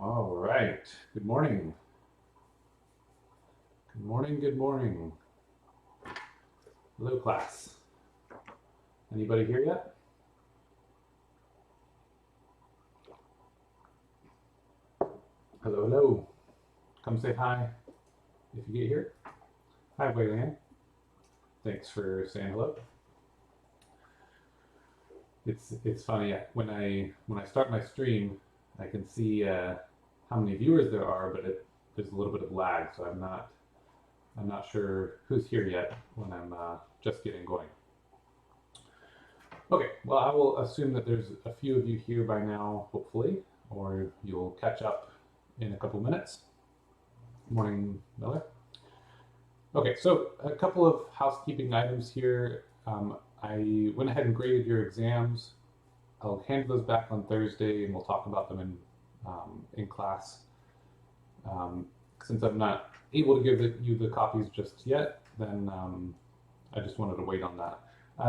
All right. Good morning. Good morning. Good morning. Hello, class. Anybody here yet? Hello, hello. Come say hi if you get here. Hi, Wayland. Thanks for saying hello. It's funny when I start my stream, I can see how many viewers there are, but there's a little bit of lag, so I'm not sure who's here yet when I'm just getting going. Okay, well, I will assume that there's a few of you here by now, hopefully, or you'll catch up in a couple minutes. Morning, Miller. Okay, so a couple of housekeeping items here. I went ahead and graded your exams. I'll hand those back on Thursday, and we'll talk about them in class. Since I'm not able to give you the copies just yet, then I just wanted to wait on that.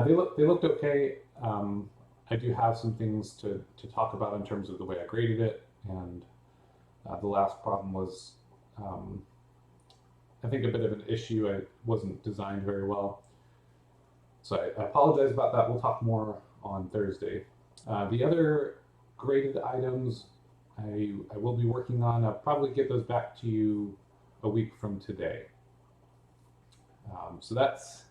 They looked okay. I do have some things to talk about in terms of the way I graded it, and the last problem was I think a bit of an issue. It wasn't designed very well, so I apologize about that. We'll talk more on Thursday. The other graded items I will be working on. I'll probably get those back to you a week from today. So that's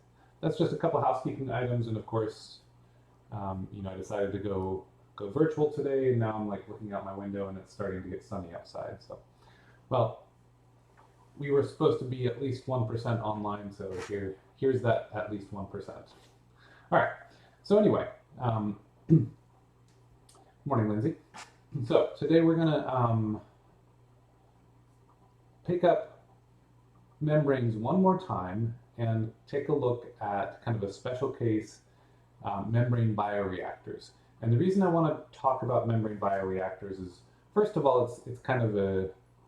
just a couple housekeeping items, and of course, I decided to go virtual today, and now I'm like looking out my window, and it's starting to get sunny outside. So, well, we were supposed to be at least 1% online, so here's that at least 1%. All right. So anyway, morning, Lindsay. So today we're gonna pick up membranes one more time and take a look at kind of a special case, membrane bioreactors. And the reason I want to talk about membrane bioreactors is, first of all, it's kind of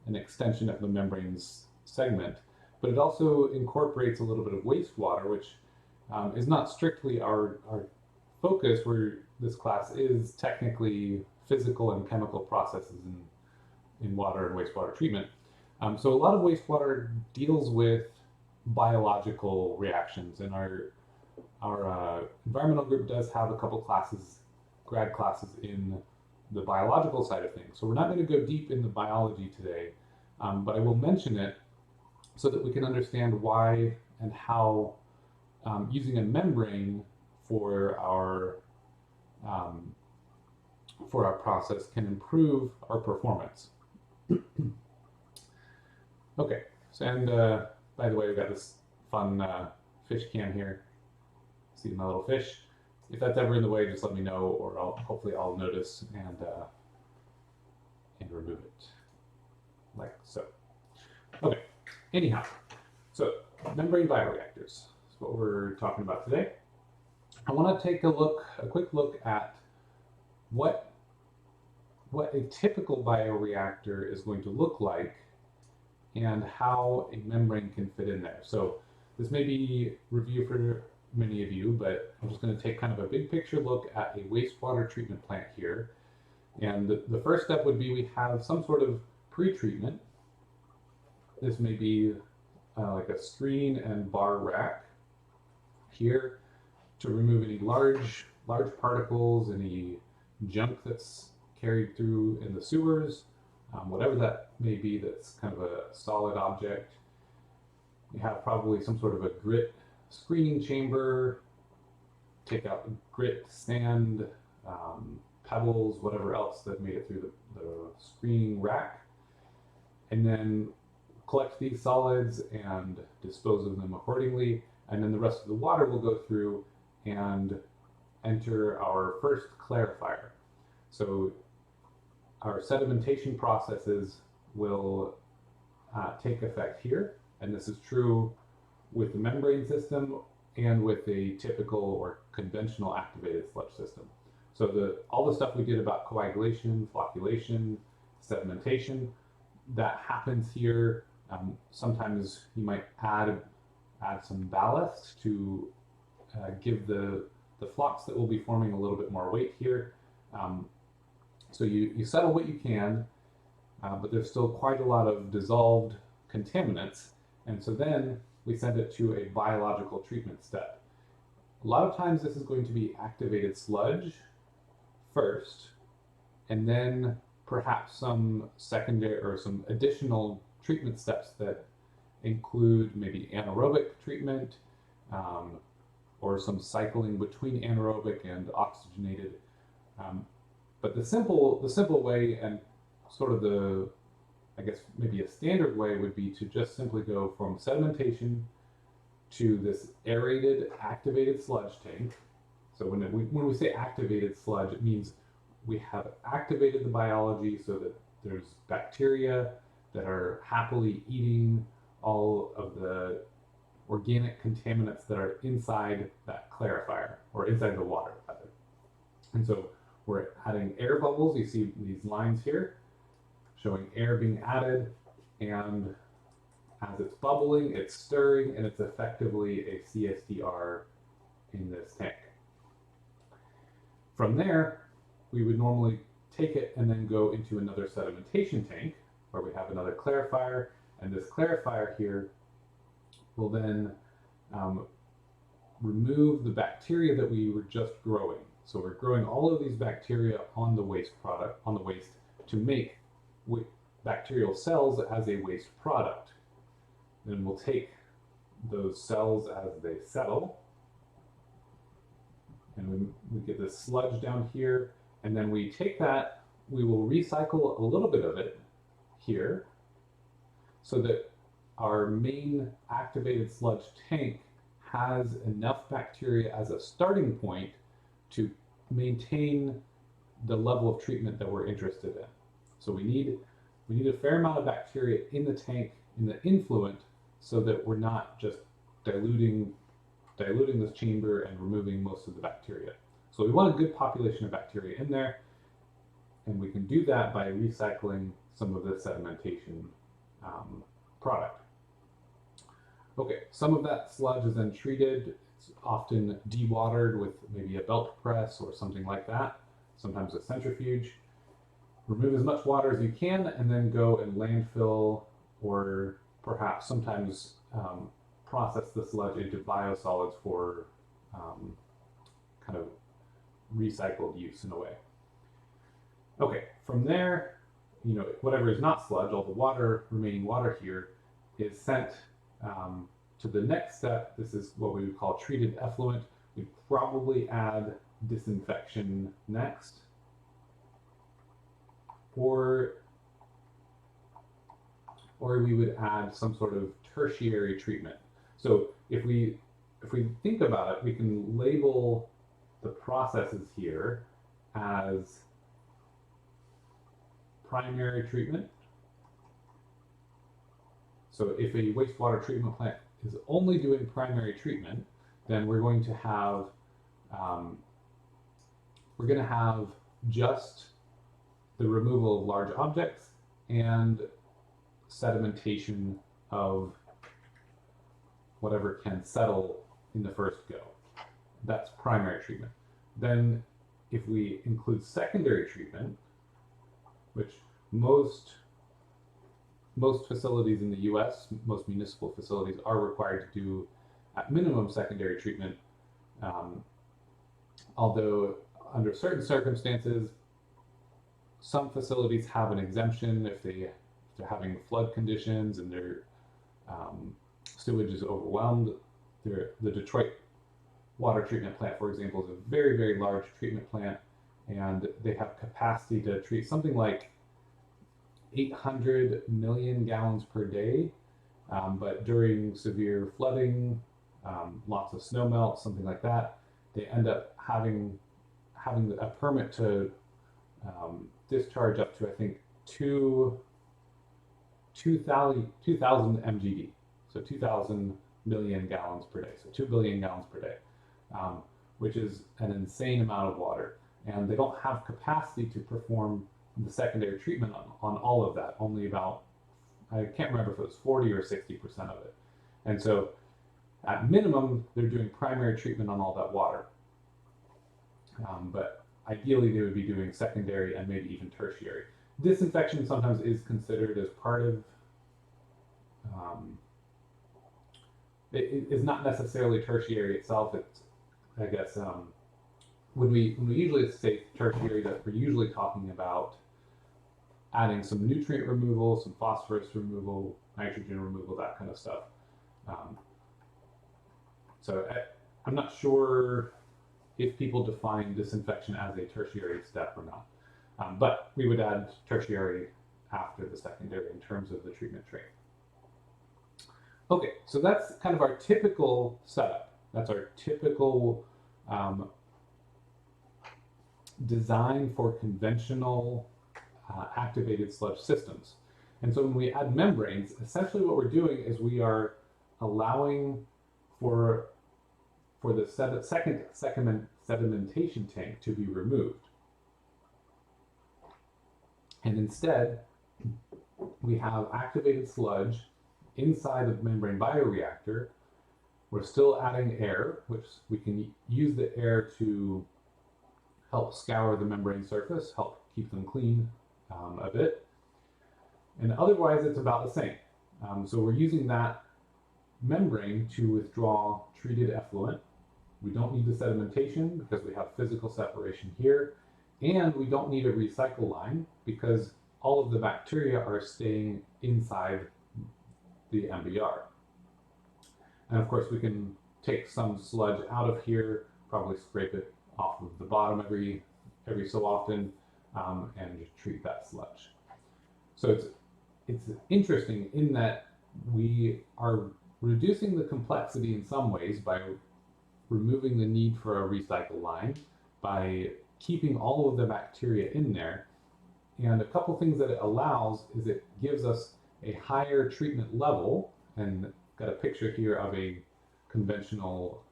an extension of the membranes segment, but it also incorporates a little bit of wastewater, which is not strictly our focus, where this class is technically physical and chemical processes in water and wastewater treatment. So a lot of wastewater deals with biological reactions, and our environmental group does have a couple classes, grad classes in the biological side of things. So we're not going to go deep into biology today, but I will mention it so that we can understand why and how using a membrane for our process can improve our performance. Okay, so, and by the way, we've got this fun fish cam here. See my little fish. If that's ever in the way, just let me know, or hopefully I'll notice and remove it, like so. Okay. Anyhow, so membrane bioreactors is what we're talking about today. I want to take a quick look at what a typical bioreactor is going to look like and how a membrane can fit in there. So this may be review for many of you, but I'm just going to take kind of a big picture look at a wastewater treatment plant here. And the first step would be we have some sort of pre-treatment. This may be like a screen and bar rack here to remove any large particles, any junk that's carried through in the sewers, whatever that may be that's kind of a solid object. You have probably some sort of a grit screening chamber, take out grit, sand, pebbles, whatever else that made it through the screening rack, and then collect these solids and dispose of them accordingly. And then the rest of the water will go through and enter our first clarifier. So our sedimentation processes will take effect here, and this is true with the membrane system and with a typical or conventional activated sludge system. So all the stuff we did about coagulation, flocculation, sedimentation, that happens here. Sometimes you might add some ballast to give the flocks that will be forming a little bit more weight here. So you settle what you can. but there's still quite a lot of dissolved contaminants. And so then we send it to a biological treatment step. A lot of times this is going to be activated sludge first, and then perhaps some secondary or some additional treatment steps that include maybe anaerobic treatment, or some cycling between anaerobic and oxygenated. But the simple way, and sort of the, I guess maybe a standard way, would be to just simply go from sedimentation to this aerated activated sludge tank. So when we say activated sludge, it means we have activated the biology so that there's bacteria that are happily eating all of the organic contaminants that are inside that clarifier, or inside the water, rather. And so we're adding air bubbles. You see these lines here showing air being added, and as it's bubbling, it's stirring, and it's effectively a CSDR in this tank. From there, we would normally take it and then go into another sedimentation tank where we have another clarifier, and this clarifier here will then remove the bacteria that we were just growing. So we're growing all of these bacteria on the waste to make bacterial cells as a waste product. Then we'll take those cells as they settle, and we get this sludge down here, and then we take that, we will recycle a little bit of it here so that our main activated sludge tank has enough bacteria as a starting point to maintain the level of treatment that we're interested in. So we need a fair amount of bacteria in the tank, in the influent, so that we're not just diluting this chamber and removing most of the bacteria. So we want a good population of bacteria in there, and we can do that by recycling some of the sedimentation product. Okay, some of that sludge is then treated. It's often dewatered with maybe a belt press or something like that, sometimes a centrifuge. Remove as much water as you can, and then go and landfill, or perhaps sometimes process the sludge into biosolids for kind of recycled use in a way. Okay, from there, whatever is not sludge, all the remaining water here, is sent to the next step. This is what we would call treated effluent. We'd probably add disinfection next, or we would add some sort of tertiary treatment. So if we think about it, we can label the processes here as primary treatment. So if a wastewater treatment plant is only doing primary treatment, then we're going to have just the removal of large objects and sedimentation of whatever can settle in the first go. That's primary treatment. Then if we include secondary treatment, which most facilities in the US, most municipal facilities are required to do at minimum secondary treatment, although under certain circumstances, some facilities have an exemption if they're having flood conditions and their sewage is overwhelmed. The Detroit water treatment plant, for example, is a very, very large treatment plant, and they have capacity to treat something like 800 million gallons per day. But during severe flooding, lots of snow melt, something like that, they end up having a permit to discharge up to, I think, 2,000 MGD, so 2,000 million gallons per day, so 2 billion gallons per day, which is an insane amount of water. And they don't have capacity to perform the secondary treatment on all of that, only about, I can't remember if it was 40 or 60% of it. And so at minimum, they're doing primary treatment on all that water. But ideally, they would be doing secondary and maybe even tertiary. Disinfection sometimes is considered as part of, it is not necessarily tertiary itself. It's, I guess, when we usually say tertiary, that we're usually talking about adding some nutrient removal, some phosphorus removal, nitrogen removal, that kind of stuff. So I'm not sure if people define disinfection as a tertiary step or not, but we would add tertiary after the secondary in terms of the treatment train. Okay, so that's kind of our typical setup. That's our typical design for conventional activated sludge systems. And so when we add membranes, essentially what we're doing is we are allowing for the second sedimentation tank to be removed. And instead, we have activated sludge inside the membrane bioreactor. We're still adding air, which we can use the air to help scour the membrane surface, help keep them clean a bit. And otherwise, it's about the same. So we're using that membrane to withdraw treated effluent. We don't need the sedimentation because we have physical separation here. And we don't need a recycle line because all of the bacteria are staying inside the MBR. And of course, we can take some sludge out of here, probably scrape it off of the bottom every so often, and just treat that sludge. So it's interesting in that we are reducing the complexity in some ways by removing the need for a recycle line, by keeping all of the bacteria in there. And a couple things that it allows is it gives us a higher treatment level, and got a picture here of a conventional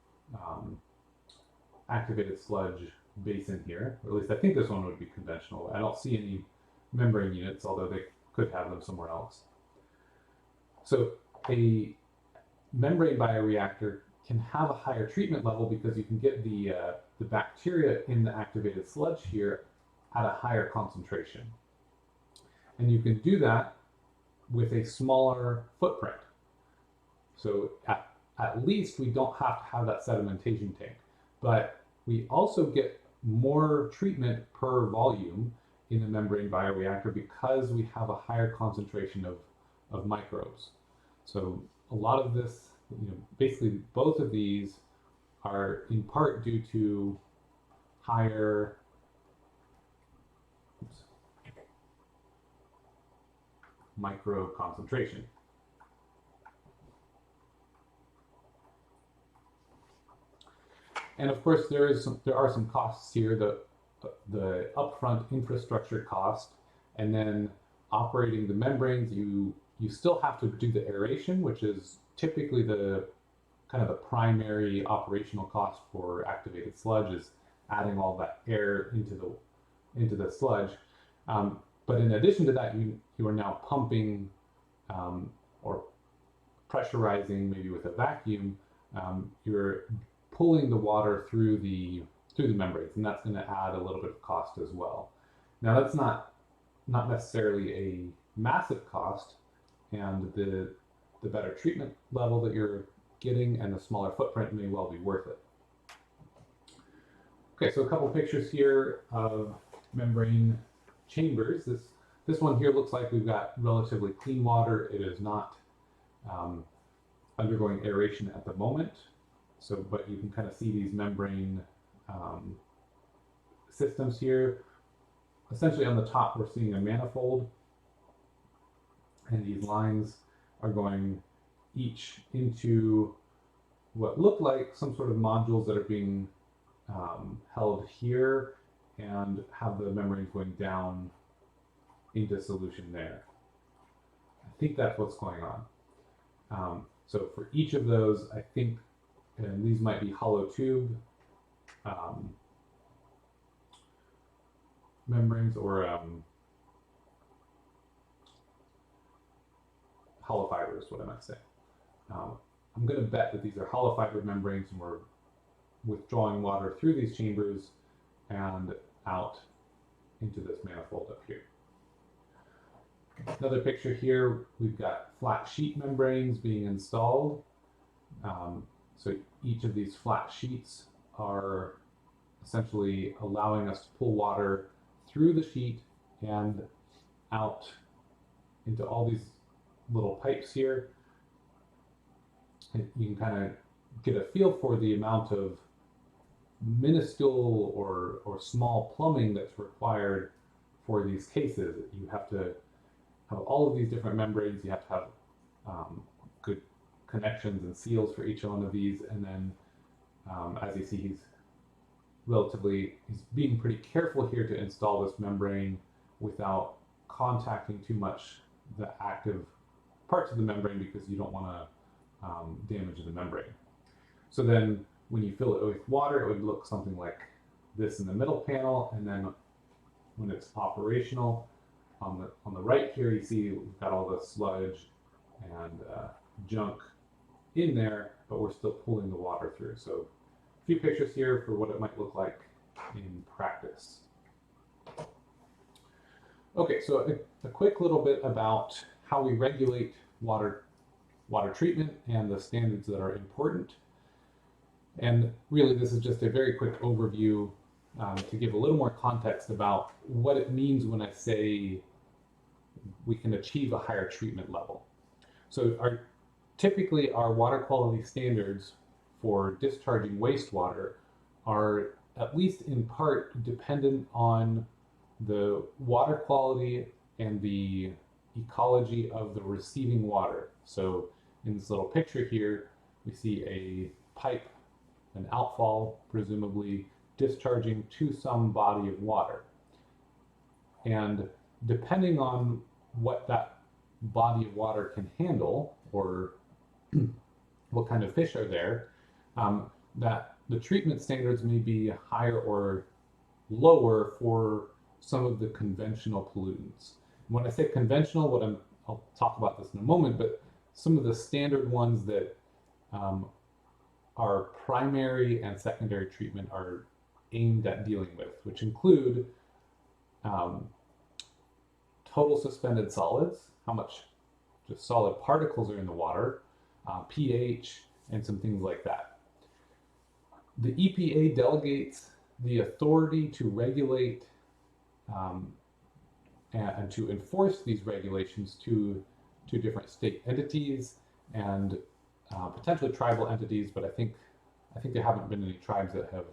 activated sludge basin here, or at least I think this one would be conventional. I don't see any membrane units, although they could have them somewhere else. So a membrane bioreactor can have a higher treatment level because you can get the bacteria in the activated sludge here at a higher concentration. And you can do that with a smaller footprint. So at least we don't have to have that sedimentation tank, but we also get more treatment per volume in the membrane bioreactor because we have a higher concentration of microbes. So a lot of this, basically both of these are in part due to higher microbe concentration. And of course, there are some costs here, the upfront infrastructure cost, and then operating the membranes. You still have to do the aeration, which is typically the kind of the primary operational cost for activated sludge, is adding all that air into the sludge. But in addition to that, you are now pumping or pressurizing, maybe with a vacuum. You're pulling the water through the membranes, and that's going to add a little bit of cost as well. Now, that's not necessarily a massive cost, and the better treatment level that you're getting and the smaller footprint may well be worth it. Okay, so a couple pictures here of membrane chambers. This one here looks like we've got relatively clean water. It is not undergoing aeration at the moment. So, but you can kind of see these membrane systems here. Essentially on the top, we're seeing a manifold, and these lines are going each into what look like some sort of modules that are being held here, and have the membranes going down into solution there. I think that's what's going on. So for each of those, I think, and these might be hollow tube membranes, or hollow fiber is what I might say. I'm going to bet that these are hollow fiber membranes, and we're withdrawing water through these chambers and out into this manifold up here. Another picture here, we've got flat sheet membranes being installed. So each of these flat sheets are essentially allowing us to pull water through the sheet and out into all these little pipes here. And you can kind of get a feel for the amount of minuscule or small plumbing that's required for these cases. You have to have all of these different membranes. You have to have good connections and seals for each one of these. And then as you see, he's being pretty careful here to install this membrane without contacting too much the active parts of the membrane, because you don't want to damage the membrane. So then when you fill it with water, it would look something like this in the middle panel, and then when it's operational, on the right here, you see we've got all the sludge and junk in there, but we're still pulling the water through. So a few pictures here for what it might look like in practice. Okay, so a quick little bit about how we regulate water treatment and the standards that are important. And really, this is just a very quick overview to give a little more context about what it means when I say we can achieve a higher treatment level. So typically our water quality standards for discharging wastewater are at least in part dependent on the water quality and the ecology of the receiving water. So in this little picture here, we see a pipe, an outfall, presumably discharging to some body of water. And depending on what that body of water can handle, or what kind of fish are there, that the treatment standards may be higher or lower for some of the conventional pollutants. When I say conventional, I'll talk about this in a moment, but some of the standard ones that our primary and secondary treatment are aimed at dealing with, which include total suspended solids, how much just solid particles are in the water, pH, and some things like that. The EPA delegates the authority to regulate and to enforce these regulations to different state entities and potentially tribal entities, but I think there haven't been any tribes that have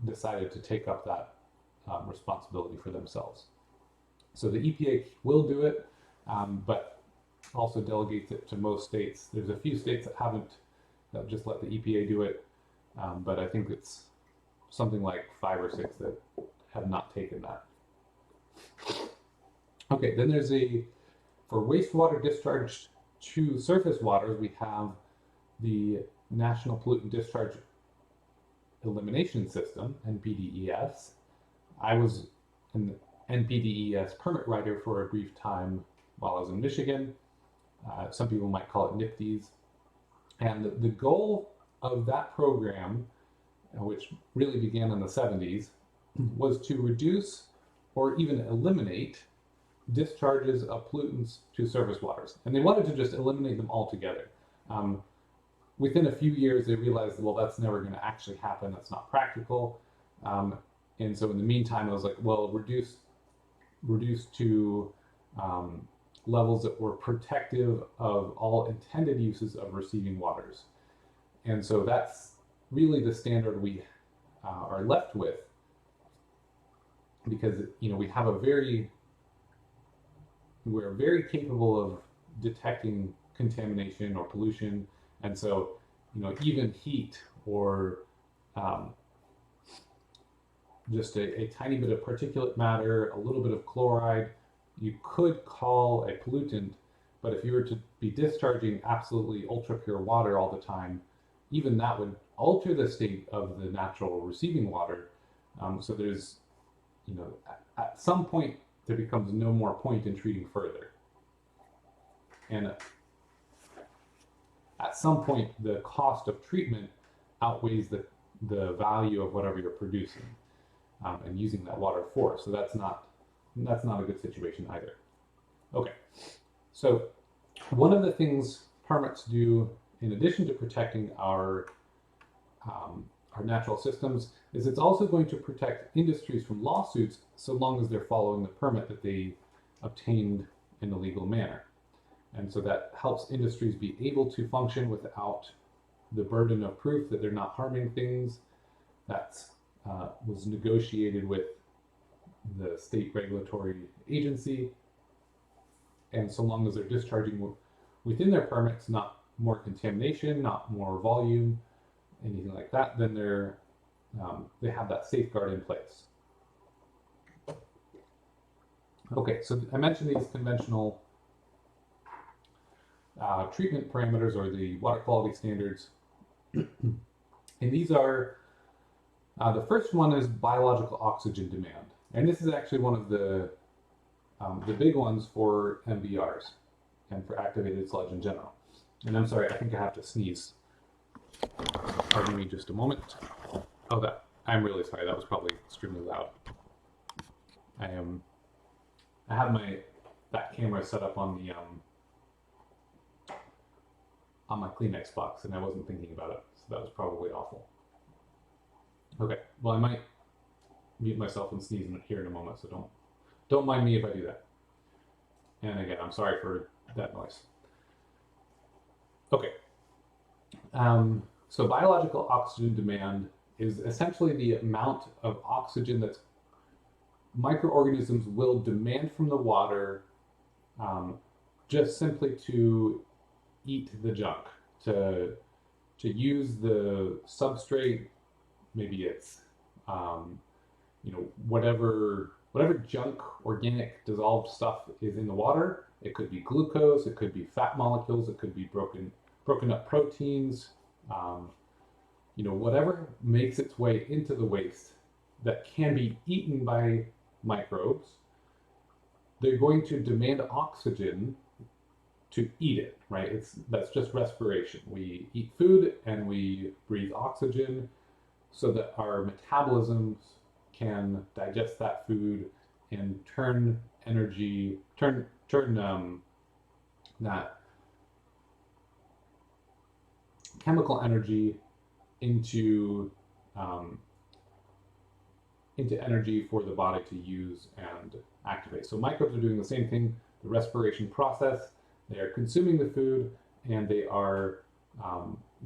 decided to take up that responsibility for themselves. So the EPA will do it, but also delegates it to most states. There's a few states that just let the EPA do it, but I think it's something like 5 or 6 that have not taken that. Okay, then for wastewater discharged to surface waters, we have the National Pollutant Discharge Elimination System, NPDES. I was an NPDES permit writer for a brief time while I was in Michigan. Some people might call it NIPDES. And the goal of that program, which really began in the 70s, was to reduce or even eliminate discharges of pollutants to surface waters. And they wanted to just eliminate them altogether. Within a few years, they realized, well, that's never going to actually happen. That's not practical. And so in the meantime, I was like, well, reduce to levels that were protective of all intended uses of receiving waters. And so that's really the standard we are left with, because we're very capable of detecting contamination or pollution, and so even heat or just a tiny bit of particulate matter, a little bit of chloride, you could call a pollutant. But if you were to be discharging absolutely ultra pure water all the time, even that would alter the state of the natural receiving water. So there's, at some point there becomes no more point in treating further. And at some point, the cost of treatment outweighs the value of whatever you're producing and using that water for. So that's not that's not a good situation either. Okay, so one of the things permits do, in addition to protecting our natural systems, is it's also going to protect industries from lawsuits so long as they're following the permit that they obtained in a legal manner. And so that helps industries be able to function without the burden of proof that they're not harming things. That was negotiated with the state regulatory agency. And so long as they're discharging within their permits, not more contamination, not more volume, anything like that, then they have that safeguard in place. Okay, so I mentioned these conventional treatment parameters, or the water quality standards. And these are, the first one is biological oxygen demand. And this is actually one of the big ones for MBRs and for activated sludge in general. And I'm sorry, I think I have to sneeze. Pardon me just a moment. Oh, I'm really sorry, that was probably extremely loud. I have that camera set up on the on my Kleenex box, and I wasn't thinking about it, so that was probably awful. Okay, well, I might mute myself and sneeze here in a moment, so don't mind me if I do that. And again, I'm sorry for that noise. Okay. So biological oxygen demand is essentially the amount of oxygen that microorganisms will demand from the water, just simply to eat the junk, to use the substrate. Maybe it's whatever junk, organic, dissolved stuff is in the water. It could be glucose, it could be fat molecules, it could be broken up proteins, whatever makes its way into the waste that can be eaten by microbes. They're going to demand oxygen to eat it, right? That's just respiration. We eat food and we breathe oxygen so that our metabolisms can digest that food and turn that chemical energy into energy for the body to use and activate. So microbes are doing the same thing, the respiration process. They are consuming the food and they are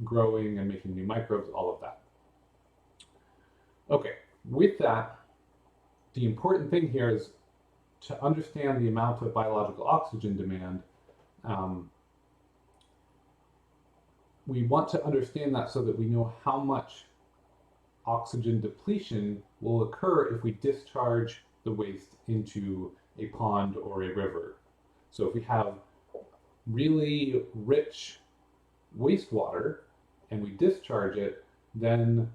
growing and making new microbes, all of that. Okay, with that, the important thing here is to understand the amount of biological oxygen demand. We want to understand that so that we know how much oxygen depletion will occur if we discharge the waste into a pond or a river. So if we have really rich wastewater and we discharge it, then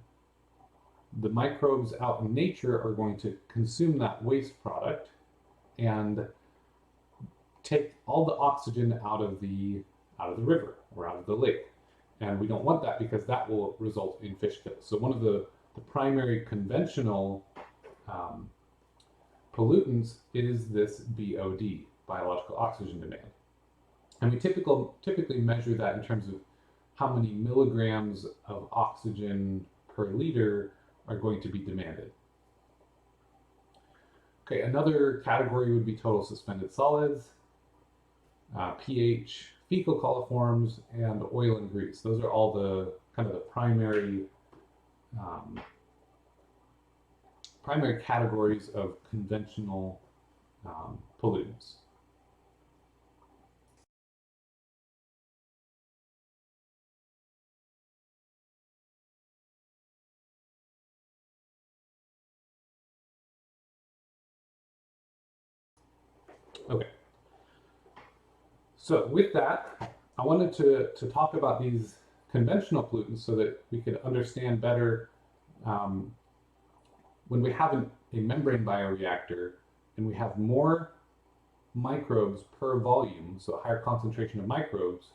the microbes out in nature are going to consume that waste product and take all the oxygen out of the river or out of the lake. And we don't want that because that will result in fish kills. So one of the primary conventional pollutants is this BOD, biological oxygen demand. And we typically measure that in terms of how many milligrams of oxygen per liter are going to be demanded. Okay, another category would be total suspended solids, pH, fecal coliforms, and oil and grease. Those are all the kind of the primary categories of conventional pollutants. Okay. So with that, I wanted to talk about these conventional pollutants so that we could understand better when we have a membrane bioreactor and we have more microbes per volume, so a higher concentration of microbes,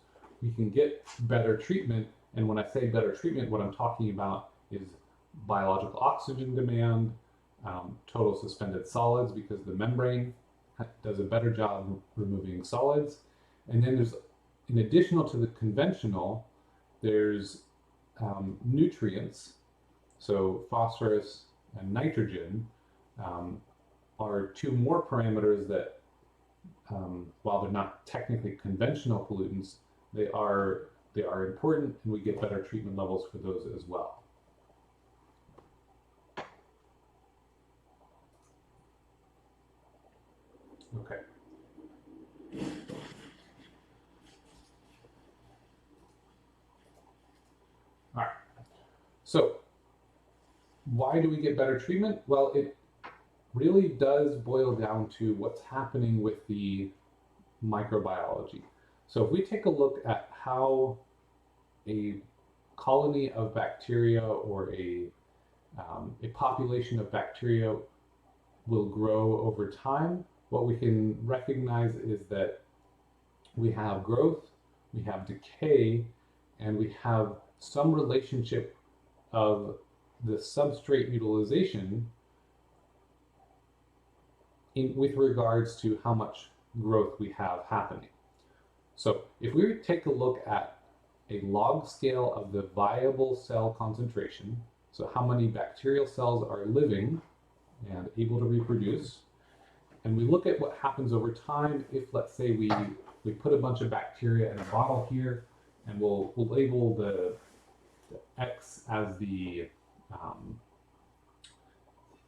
we can get better treatment. And when I say better treatment, what I'm talking about is biological oxygen demand, total suspended solids because the membrane does a better job removing solids. And then there's, in addition to the conventional, there's nutrients. So phosphorus and nitrogen are two more parameters that, while they're not technically conventional pollutants, they are important, and we get better treatment levels for those as well. Okay. All right. So why do we get better treatment? Well, it really does boil down to what's happening with the microbiology. So if we take a look at how a colony of bacteria or a population of bacteria will grow over time, what we can recognize is that we have growth, we have decay, and we have some relationship of the substrate utilization with regards to how much growth we have happening. So if we take a look at a log scale of the viable cell concentration, so how many bacterial cells are living and able to reproduce, and we look at what happens over time if, let's say, we put a bunch of bacteria in a bottle here, and we'll label the X as the,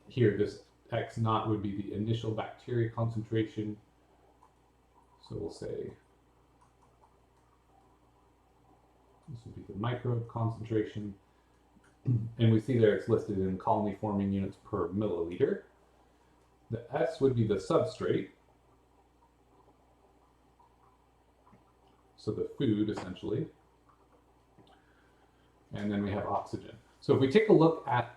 here, this X naught would be the initial bacteria concentration. So we'll say this would be the microbe concentration. And we see there it's listed in colony forming units per milliliter. The S would be the substrate. So the food, essentially. And then we have oxygen. So if we take a look at,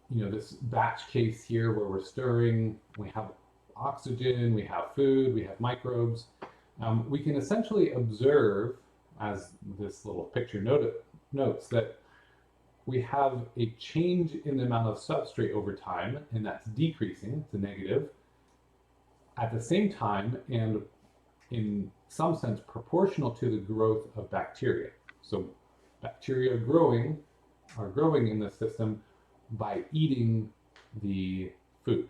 this batch case here where we're stirring, we have oxygen, we have food, we have microbes. We can essentially observe, as this little picture notes, that we have a change in the amount of substrate over time, and that's decreasing, it's a negative. At the same time, and in some sense proportional to the growth of bacteria. So bacteria are growing in the system by eating the food.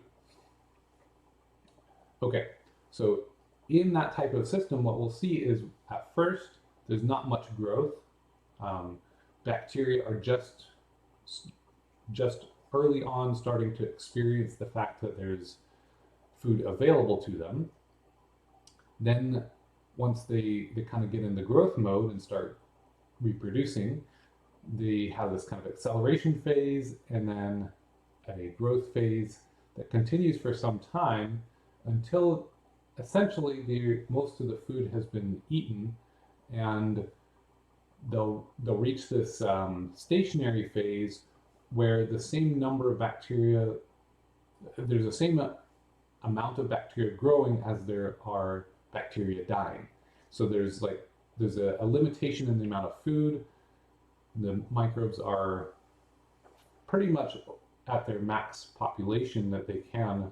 Okay, so in that type of system, what we'll see is at first, there's not much growth. Bacteria are just early on starting to experience the fact that there's food available to them. Then once they kind of get in the growth mode and start reproducing, they have this kind of acceleration phase and then a growth phase that continues for some time until essentially most of the food has been eaten, and they'll reach this stationary phase where the same number of bacteria, there's the same amount of bacteria growing as there are bacteria dying. So there's a limitation in the amount of food. The microbes are pretty much at their max population that they can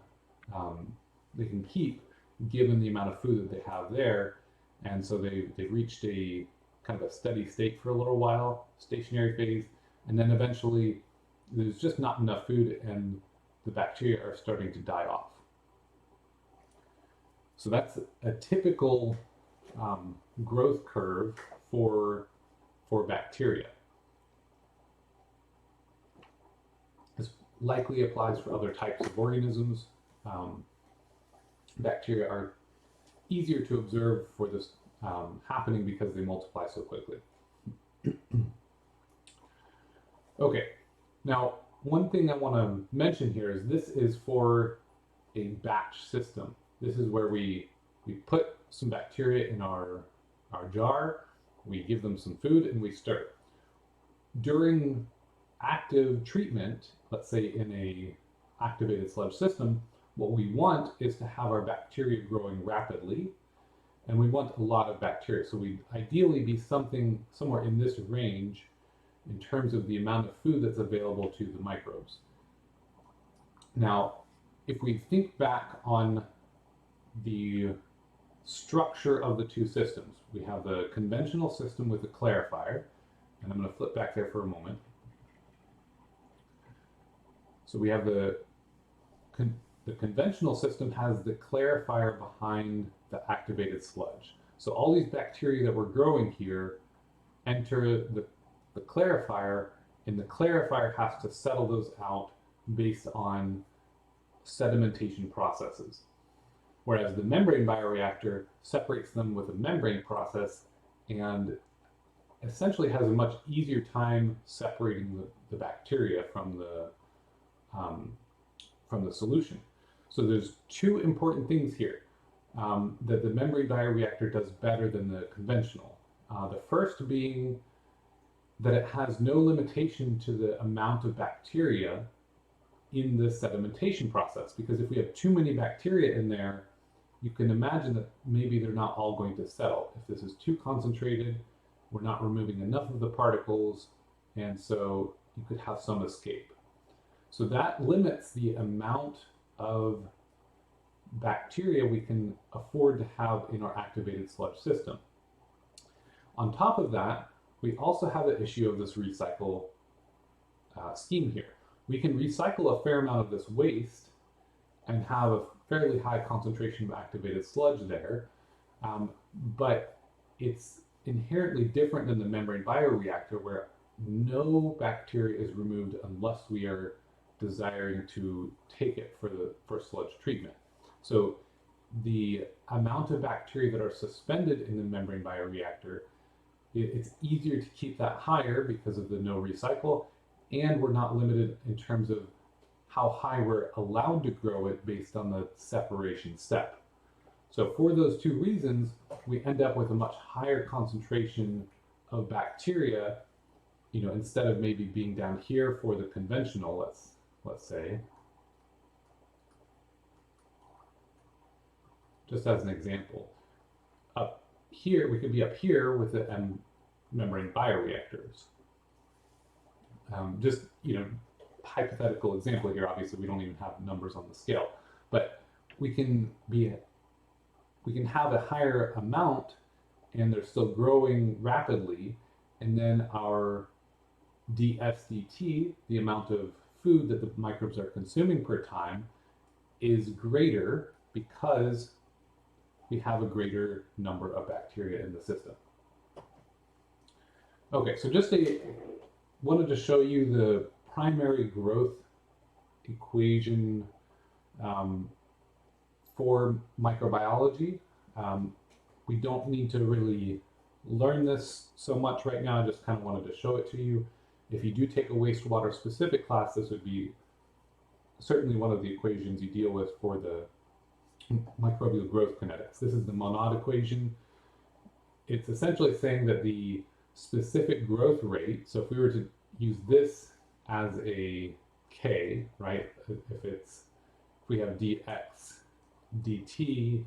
keep given the amount of food that they have there, and so they've reached a kind of a steady state for a little while, stationary phase, and then eventually there's just not enough food and the bacteria are starting to die off. So that's a typical growth curve for bacteria. This likely applies for other types of organisms. Bacteria are easier to observe for this happening because they multiply so quickly. Okay, now one thing I want to mention here is this is for a batch system. This is where we put some bacteria in our jar, we give them some food, and we stir. During active treatment, let's say in a activated sludge system, what we want is to have our bacteria growing rapidly, and we want a lot of bacteria. So we'd ideally be somewhere in this range in terms of the amount of food that's available to the microbes. Now, if we think back on the structure of the two systems, we have the conventional system with the clarifier, and I'm going to flip back there for a moment. So we have the conventional system has the clarifier behind the activated sludge. So all these bacteria that we're growing here enter the clarifier, and the clarifier has to settle those out based on sedimentation processes. Whereas the membrane bioreactor separates them with a membrane process and essentially has a much easier time separating the bacteria from the solution. So there's two important things here that the membrane bioreactor does better than the conventional. The first being that it has no limitation to the amount of bacteria in the sedimentation process, because if we have too many bacteria in there, you can imagine that maybe they're not all going to settle. If this is too concentrated, we're not removing enough of the particles, and so you could have some escape. So that limits the amount of bacteria we can afford to have in our activated sludge system. On top of that, we also have the issue of this recycle scheme here. We can recycle a fair amount of this waste and have a fairly high concentration of activated sludge there, but it's inherently different than the membrane bioreactor, where no bacteria is removed unless we are desiring to take it for sludge treatment. So the amount of bacteria that are suspended in the membrane bioreactor, it's easier to keep that higher because of the no recycle, and we're not limited in terms of how high we're allowed to grow it based on the separation step. So for those two reasons, we end up with a much higher concentration of bacteria, instead of maybe being down here for the conventional, let's say, just as an example. Up here, we could be up here with the membrane bioreactors. Just, hypothetical example here. Obviously, we don't even have numbers on the scale, but we can have a higher amount, and they're still growing rapidly, and then our DSDT, the amount of food that the microbes are consuming per time, is greater because we have a greater number of bacteria in the system. Okay, so wanted to show you the primary growth equation for microbiology. We don't need to really learn this so much right now. I just kind of wanted to show it to you. If you do take a wastewater specific class, this would be certainly one of the equations you deal with for the microbial growth kinetics. This is the Monod equation. It's essentially saying that the specific growth rate, so if we were to use this as a k, right? If we have dx dt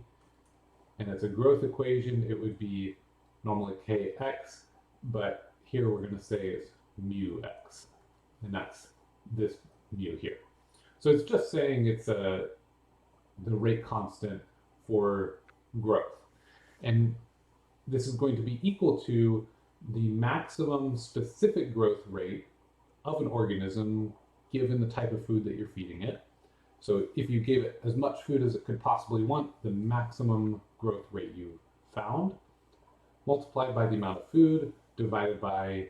and it's a growth equation, it would be normally kx, but here we're going to say it's mu x, and that's this mu here. So it's just saying it's the rate constant for growth, and this is going to be equal to the maximum specific growth rate of an organism given the type of food that you're feeding it. So if you gave it as much food as it could possibly want, the maximum growth rate you found, multiplied by the amount of food, divided by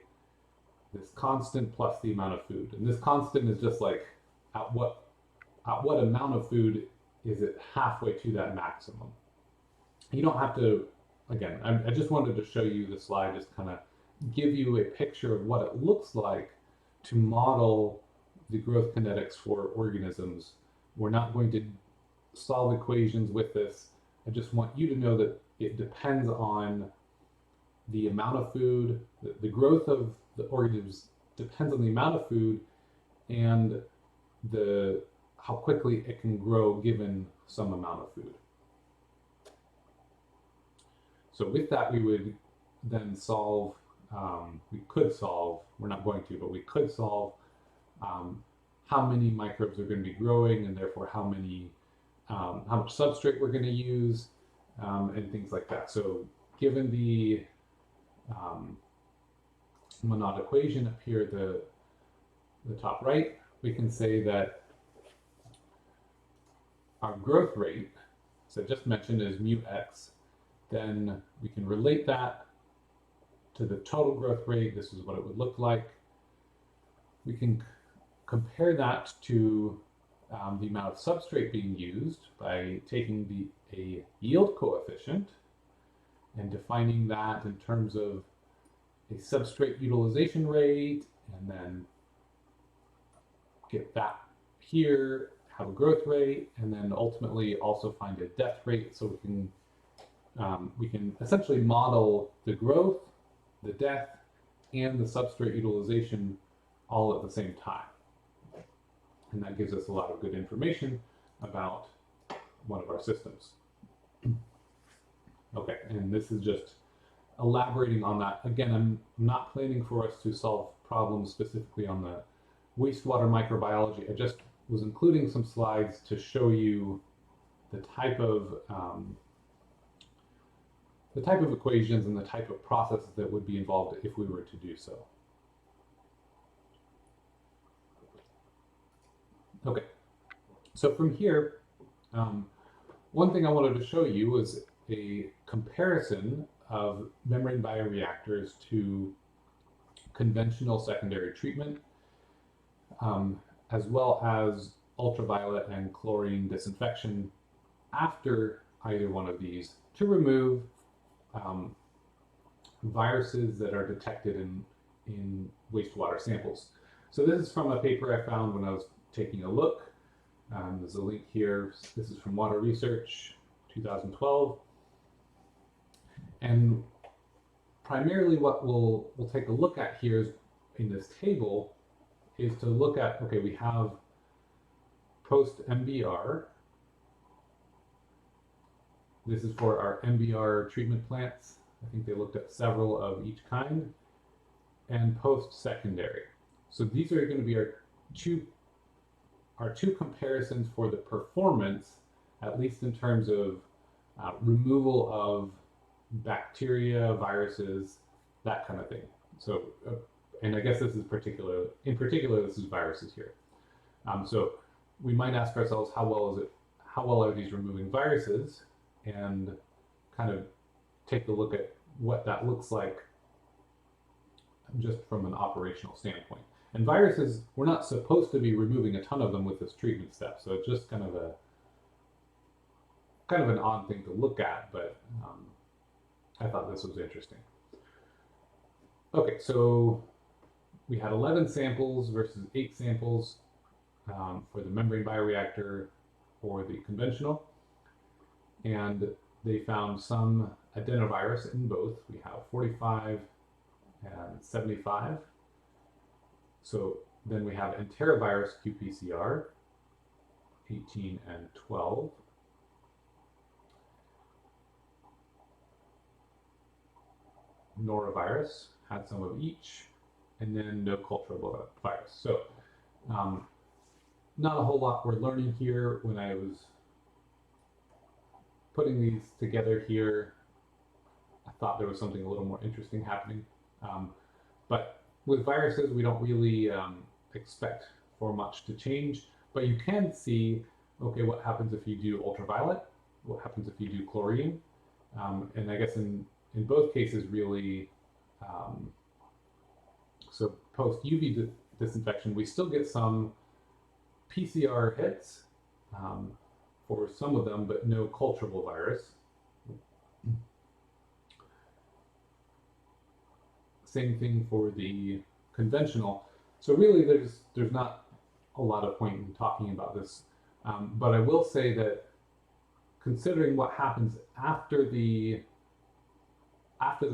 this constant plus the amount of food. And this constant is just like at what amount of food is it halfway to that maximum. You don't have to, again, I just wanted to show you the slide, just kind of give you a picture of what it looks like to model the growth kinetics for organisms. We're not going to solve equations with this. I just want you to know that it depends on the amount of food, the growth of the organisms depends on the amount of food and how quickly it can grow given some amount of food. So with that, we would then we're not going to, but we could solve how many microbes are going to be growing, and therefore how much substrate we're going to use, and things like that. So given the Monod equation up here, the top right, we can say that our growth rate, as I just mentioned, is mu x. Then we can relate that to the total growth rate. This is what it would look like. We can compare that to the amount of substrate being used by taking a yield coefficient and defining that in terms of a substrate utilization rate, and then get that here, have a growth rate, and then ultimately also find a death rate, so we can essentially model the growth, the death, and the substrate utilization all at the same time. And that gives us a lot of good information about one of our systems. Okay, and this is just elaborating on that. Again, I'm not planning for us to solve problems specifically on the wastewater microbiology. I just was including some slides to show you the type of equations and the type of processes that would be involved if we were to do so. Okay, so from here, one thing I wanted to show you was a comparison of membrane bioreactors to conventional secondary treatment, as well as ultraviolet and chlorine disinfection after either one of these to remove viruses that are detected in wastewater samples. So this is from a paper I found when I was taking a look. There's a link here. This is from Water Research, 2012. And primarily what we'll take a look at here is, in this table, is to look at, okay, we have post MBR. This is for our MBR treatment plants. I think they looked at several of each kind. And post secondary. So these are going to be our two comparisons for the performance, at least in terms of removal of bacteria, viruses, that kind of thing. So, and I guess this is in particular, this is viruses here. So we might ask ourselves, how well are these removing viruses, and kind of take a look at what that looks like just from an operational standpoint. And viruses, we're not supposed to be removing a ton of them with this treatment step, so it's just kind of an odd thing to look at, but I thought this was interesting. Okay, so we had 11 samples versus 8 samples for the membrane bioreactor or the conventional, and they found some adenovirus in both. We have 45 and 75. So then we have enterovirus qPCR, 18 and 12. Norovirus had some of each, and then no culturable virus. So not a whole lot we're learning here. When I was putting these together here, I thought there was something a little more interesting happening. But with viruses, we don't really expect for much to change, but you can see, okay, what happens if you do ultraviolet? What happens if you do chlorine? And I guess in both cases, really, so post UV disinfection, we still get some PCR hits for some of them, but no culturable virus. Same thing for the conventional. So really, there's not a lot of point in talking about this, but I will say that considering what happens after the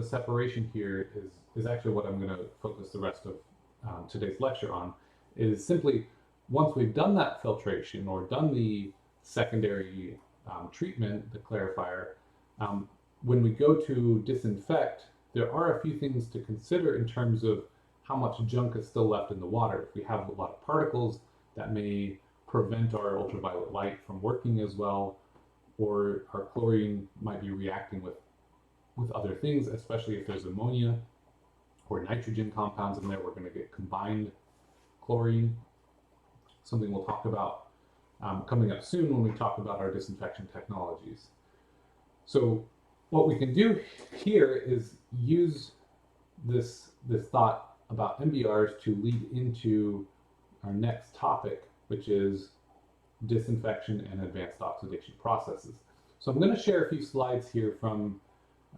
separation here is actually what I'm going to focus the rest of today's lecture on. Is simply once we've done that filtration or done the secondary treatment, the clarifier, when we go to disinfect, there are a few things to consider in terms of how much junk is still left in the water. If we have a lot of particles, that may prevent our ultraviolet light from working as well, or our chlorine might be reacting with other things, especially if there's ammonia or nitrogen compounds in there. We're going to get combined chlorine, something we'll talk about coming up soon when we talk about our disinfection technologies. So what we can do here is use this thought about MBRs to lead into our next topic, which is disinfection and advanced oxidation processes. So I'm going to share a few slides here from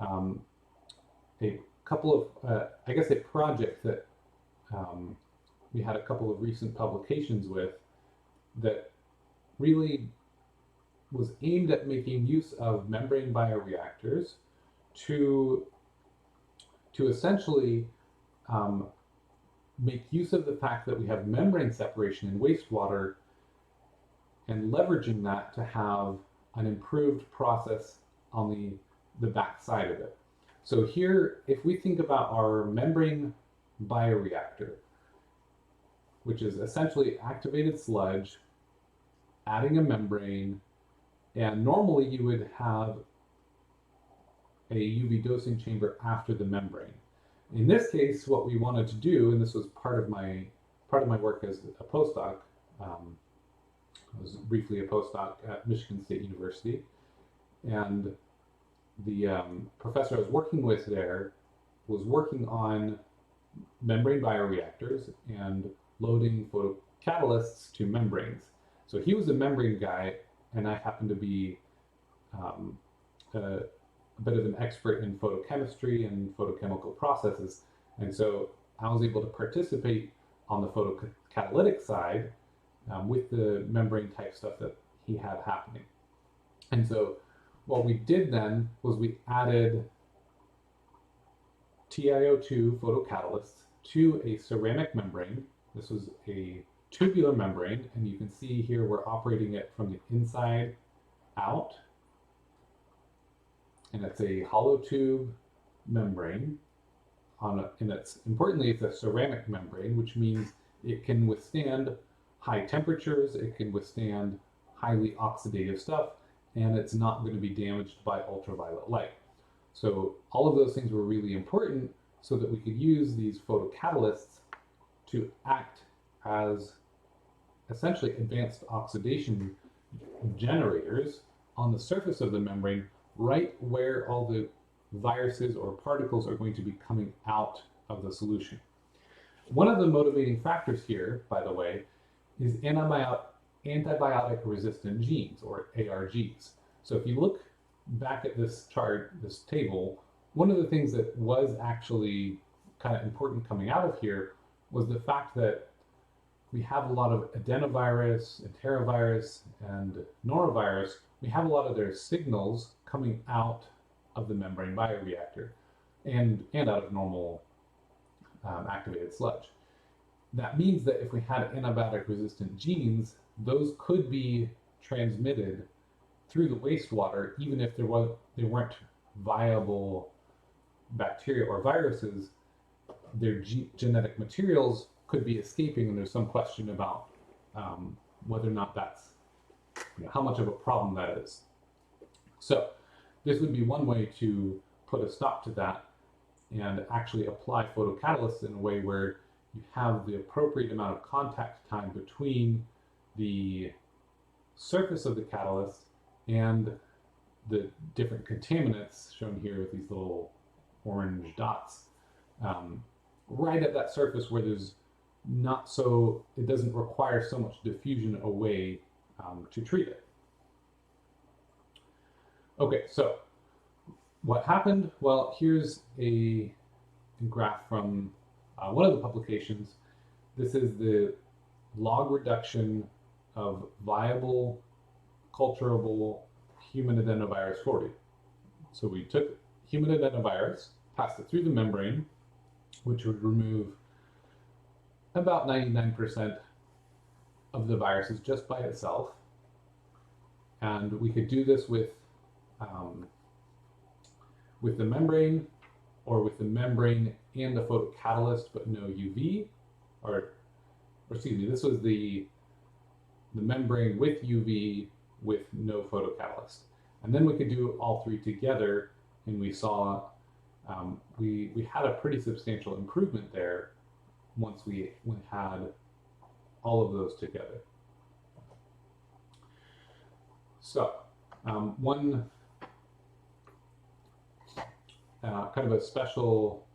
a couple of, I guess, a project that we had a couple of recent publications with that really was aimed at making use of membrane bioreactors to essentially make use of the fact that we have membrane separation in wastewater and leveraging that to have an improved process on the back side of it. So here, if we think about our membrane bioreactor, which is essentially activated sludge, adding a membrane, and normally you would have a UV dosing chamber after the membrane. In this case, what we wanted to do, and this was part of my work as a postdoc, I was briefly a postdoc at Michigan State University, and the professor I was working with there was working on membrane bioreactors and loading photocatalysts to membranes. So he was a membrane guy, and I happened to be a bit of an expert in photochemistry and photochemical processes. And so I was able to participate on the photocatalytic side with the membrane type stuff that he had happening. And so what we did then was we added TiO2 photocatalysts to a ceramic membrane. This was a tubular membrane, and you can see here we're operating it from the inside out. And it's a hollow tube membrane and importantly, it's a ceramic membrane, which means it can withstand high temperatures, it can withstand highly oxidative stuff, and it's not going to be damaged by ultraviolet light. So all of those things were really important so that we could use these photocatalysts to act as essentially advanced oxidation generators on the surface of the membrane, right where all the viruses or particles are going to be coming out of the solution. One of the motivating factors here, by the way, is antibiotic resistant genes, or ARGs. So if you look back at this chart, this table, one of the things that was actually kind of important coming out of here was the fact that we have a lot of adenovirus, enterovirus, and norovirus. We have a lot of their signals coming out of the membrane bioreactor and out of normal activated sludge. That means that if we had antibiotic resistant genes, those could be transmitted through the wastewater, even if they weren't viable bacteria or viruses. Their genetic materials could be escaping, and there's some question about whether or not that's, how much of a problem that is. So this would be one way to put a stop to that and actually apply photocatalysts in a way where you have the appropriate amount of contact time between the surface of the catalyst and the different contaminants shown here with these little orange dots, right at that surface where there's it doesn't require so much diffusion away to treat it. Okay, so what happened? Well, here's a graph from one of the publications. This is the log reduction of viable culturable human adenovirus 40. So we took human adenovirus, passed it through the membrane, which would remove about 99% of the viruses just by itself. And we could do this with the membrane, or with the membrane and the photocatalyst, but no UV, or excuse me, this was the the membrane with UV with no photocatalyst. And then we could do all three together, and we saw we had a pretty substantial improvement there once we had all of those together. So one kind of a special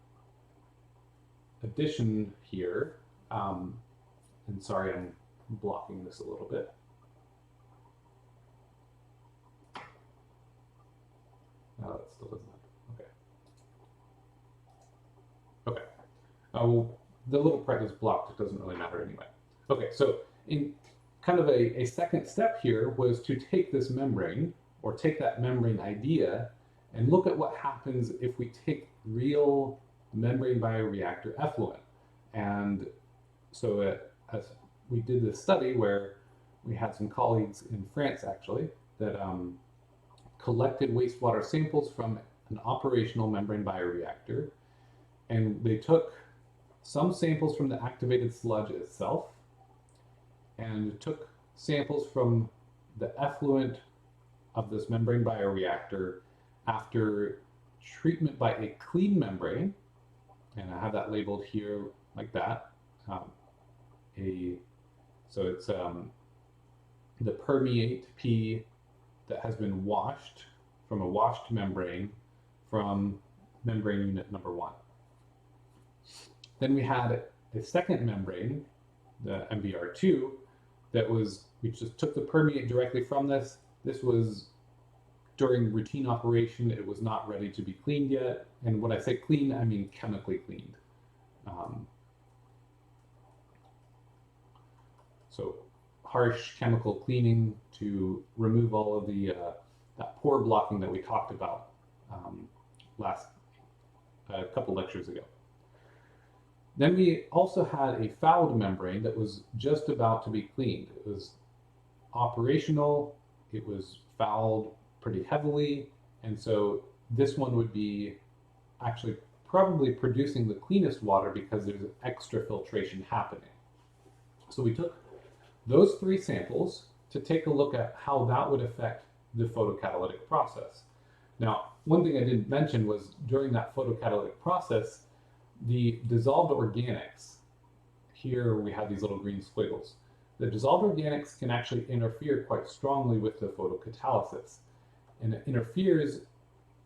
addition here, and sorry, I'm blocking this a little bit. No, that still isn't. Okay. Okay. Well, the little part is blocked. It doesn't really matter anyway. Okay, so in kind of a second step here was to take this membrane, or take that membrane idea, and look at what happens if we take real membrane bioreactor effluent. And so as we did this study where we had some colleagues in France actually that collected wastewater samples from an operational membrane bioreactor, and they took some samples from the activated sludge itself and took samples from the effluent of this membrane bioreactor after treatment by a clean membrane, and I have that labeled here like that. So it's the permeate P that has been washed from a washed membrane from membrane unit number 1. Then we had a second membrane, the MBR2, that was, we just took the permeate directly from this. This was during routine operation. It was not ready to be cleaned yet. And when I say clean, I mean chemically cleaned. So harsh chemical cleaning to remove all of the that pore blocking that we talked about a couple lectures ago. Then we also had a fouled membrane that was just about to be cleaned. It was operational, it was fouled pretty heavily, and so this one would be actually probably producing the cleanest water because there's extra filtration happening. So we took those 3 samples to take a look at how that would affect the photocatalytic process. Now, one thing I didn't mention was during that photocatalytic process, the dissolved organics, here we have these little green squiggles. The dissolved organics can actually interfere quite strongly with the photocatalysis. And it interferes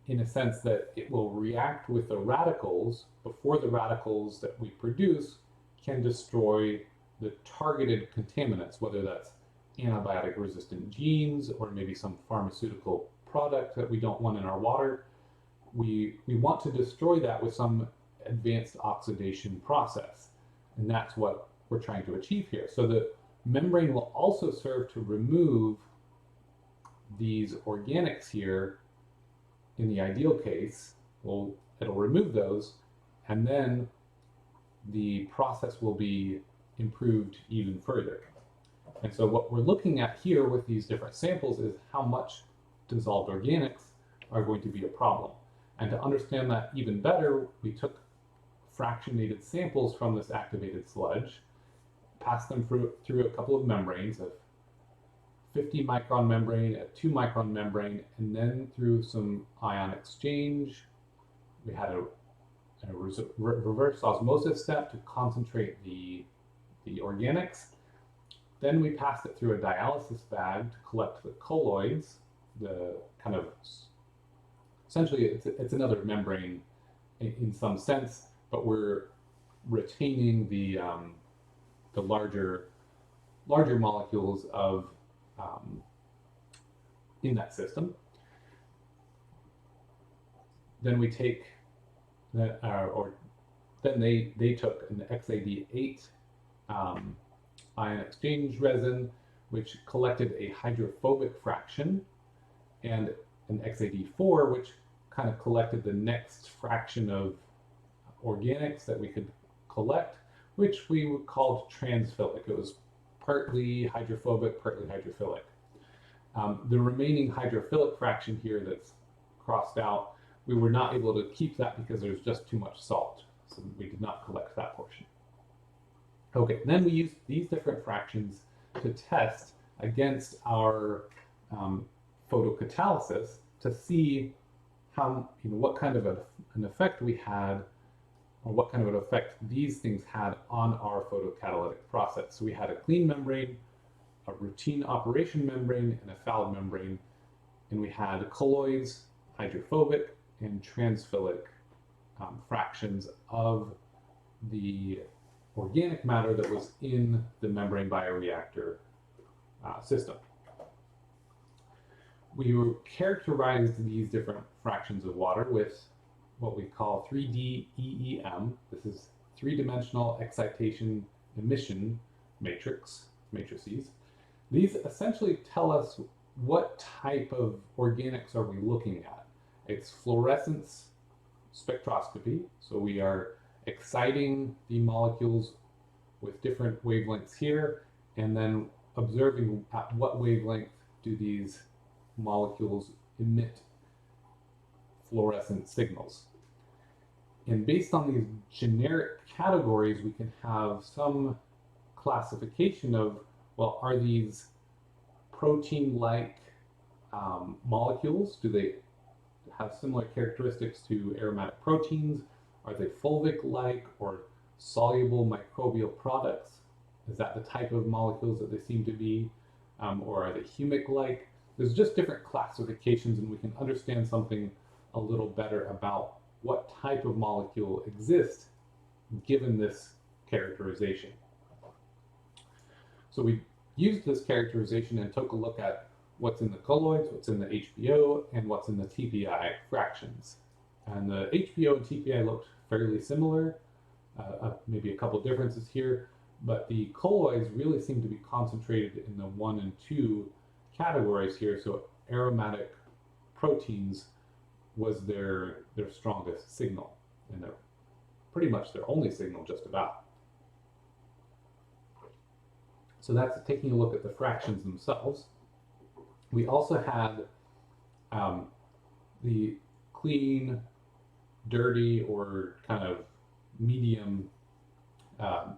in a sense that it will react with the radicals before the radicals that we produce can destroy the targeted contaminants, whether that's antibiotic resistant genes or maybe some pharmaceutical product that we don't want in our water. We want to destroy that with some advanced oxidation process. And that's what we're trying to achieve here. So the membrane will also serve to remove these organics here. In the ideal case, it'll remove those, and then the process will be improved even further. And so what we're looking at here with these different samples is how much dissolved organics are going to be a problem. And to understand that even better, we took fractionated samples from this activated sludge, passed them through a couple of membranes, a 50 micron membrane, a 2 micron membrane, and then through some ion exchange. We had a reverse osmosis step to concentrate the organics. Then we passed it through a dialysis bag to collect the colloids, the kind of, essentially it's another membrane in some sense, but we're retaining the larger molecules of in that system. Then we take that, then they took an XAD8 ion exchange resin, which collected a hydrophobic fraction, and an XAD4, which kind of collected the next fraction of organics that we could collect, which we called transphilic. It was partly hydrophobic, partly hydrophilic. The remaining hydrophilic fraction here that's crossed out, we were not able to keep that because there's just too much salt. So we did not collect that portion. Okay, then we used these different fractions to test against our photocatalysis to see how, what kind of an effect we had, or what kind of an effect these things had on our photocatalytic process. So we had a clean membrane, a routine operation membrane, and a fouled membrane, and we had colloids, hydrophobic, and transphilic fractions of the organic matter that was in the membrane bioreactor system. We characterized these different fractions of water with what we call 3D EEM. This is three-dimensional excitation emission matrices. These essentially tell us what type of organics are we looking at. It's fluorescence spectroscopy, so we are exciting the molecules with different wavelengths here, and then observing at what wavelength do these molecules emit fluorescent signals. And based on these generic categories, we can have some classification of, well, are these protein-like molecules? Do they have similar characteristics to aromatic proteins? Are they fulvic-like or soluble microbial products? Is that the type of molecules that they seem to be? Or are they humic-like? There's just different classifications, and we can understand something a little better about what type of molecule exists given this characterization. So we used this characterization and took a look at what's in the colloids, what's in the HBO, and what's in the TPI fractions. And the HBO and TPI looked fairly similar, maybe a couple differences here, but the colloids really seem to be concentrated in the 1 and 2 categories here. So aromatic proteins was their strongest signal, and they're pretty much their only signal, just about. So that's taking a look at the fractions themselves. We also had the clean, dirty, or kind of medium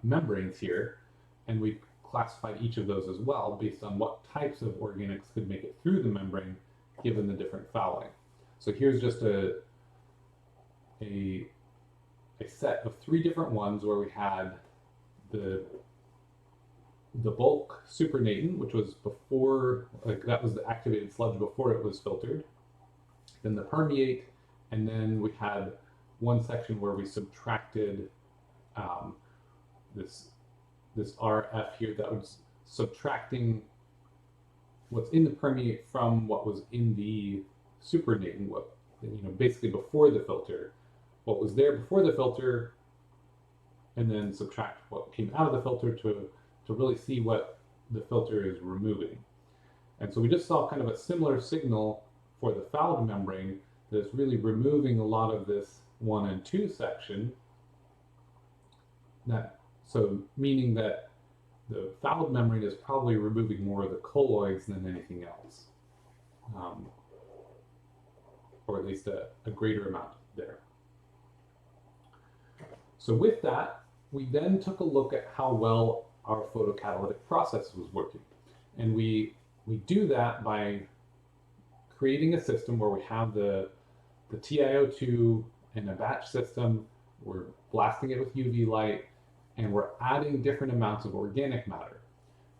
membranes here, and we classified each of those as well based on what types of organics could make it through the membrane given the different fouling. So here's just a set of 3 different ones where we had the bulk supernatant, which was before, like that was the activated sludge before it was filtered, then the permeate, and then we had one section where we subtracted this RF here that was subtracting what's in the permeate from what was in the supernatant, what, basically before the filter, what was there before the filter, and then subtract what came out of the filter to really see what the filter is removing. And so we just saw kind of a similar signal for the fouled membrane that is really removing a lot of this 1 and 2 section. So meaning that the fouled membrane is probably removing more of the colloids than anything else, or at least a greater amount there. So with that, we then took a look at how well our photocatalytic process was working. And we do that by creating a system where we have the TiO2 in a batch system, we're blasting it with UV light, and we're adding different amounts of organic matter.